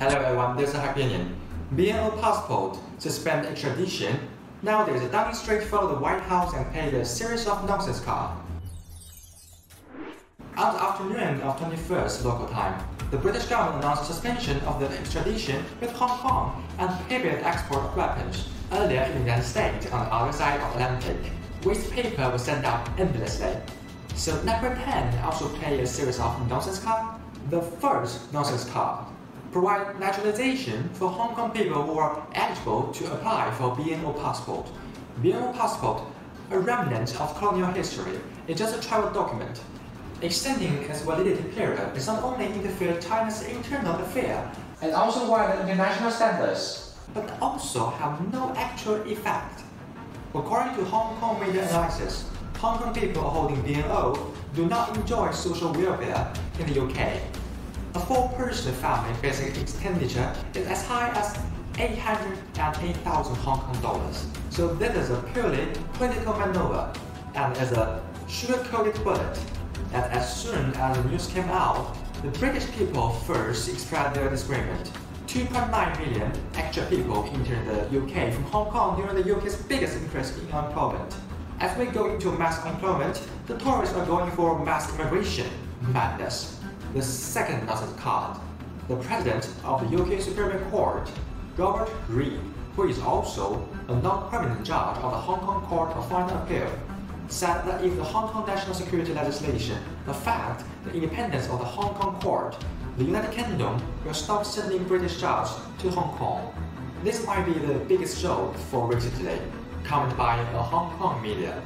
Hello everyone, this is Hyperion. BNO passport, suspend extradition. Nowadays, Downing Street followed the White House and paid a series of nonsense cards. On the afternoon of 21st local time, the British government announced suspension of the extradition with Hong Kong and prohibited export of weapons. Earlier in the United States, on the other side of the Atlantic, waste paper was sent out endlessly. So number 10 also played a series of nonsense cards. The first nonsense card provide naturalization for Hong Kong people who are eligible to apply for BNO passport. BNO passport, a remnant of colonial history, is just a travel document. Extending its validity period is not only interfere with China's internal affair and also violate international standards, but also have no actual effect. According to Hong Kong media analysis, Hong Kong people holding BNO do not enjoy social welfare in the UK. A 4-person family basic expenditure is as high as 808,000 Hong Kong dollars. So this is a purely political maneuver and is a sugar-coated bullet that as soon as the news came out, the British people first expressed their disagreement. 2.9 million extra people entered the UK from Hong Kong during the UK's biggest increase in unemployment. As we go into mass unemployment, the Tories are going for mass immigration. Madness. The second nonsense card. The President of the UK Supreme Court, Robert Reid, who is also a non-permanent judge of the Hong Kong Court of Final Appeal, said that if the Hong Kong national security legislation affects the independence of the Hong Kong court, the United Kingdom will stop sending British judges to Hong Kong. This might be the biggest joke for recently, commented by a Hong Kong media.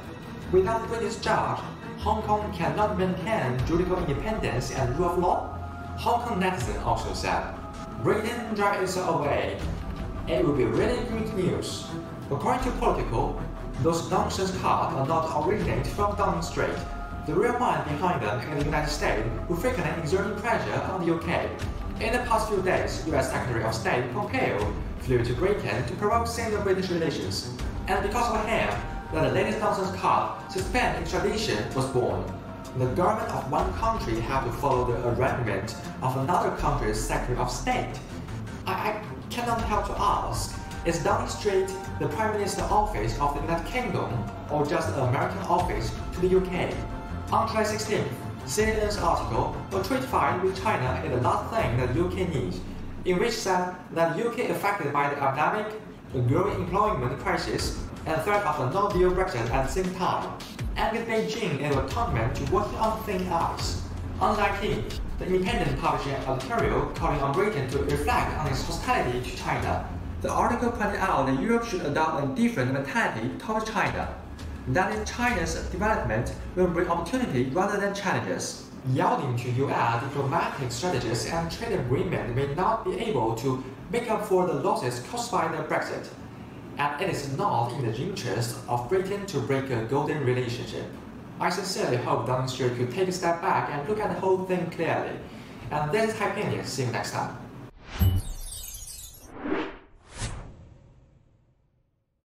Without the British judge, Hong Kong cannot maintain judicial independence and rule of law. Hong Kong netizen also said, Britain drive itself away. It will be really good news. According to Politico, those nonsense cards are not originated from Downing Street. The real mind behind them is the United States, who frequently exerting pressure on the UK. In the past few days, US Secretary of State Pompeo flew to Britain to promote Sino-British relations. And because of him, that the latest nonsense card, suspend extradition, was born. The government of one country have to follow the arrangement of another country's Secretary of State. I cannot help to ask, is Downing Street the Prime Minister office of the United Kingdom or just the American office to the UK? On July 16th, CNN's article, a trade fight with China is the last thing that the UK needs, in which said that the UK affected by the epidemic, the growing employment crisis, and threat of a no-deal Brexit at the same time, and with Beijing in a tournament to working on thin ice. On the 19th, the Independent published an editorial calling on Britain to reflect on its hostility to China. The article pointed out that Europe should adopt a different mentality towards China. That is, China's development will bring opportunity rather than challenges. Yielding to US diplomatic strategies and trade agreement may not be able to make up for the losses caused by the Brexit. And it is not in the interest of Britain to break a golden relationship. I sincerely hope Downing Street could take a step back and look at the whole thing clearly. And this is Hyperion. See you next time.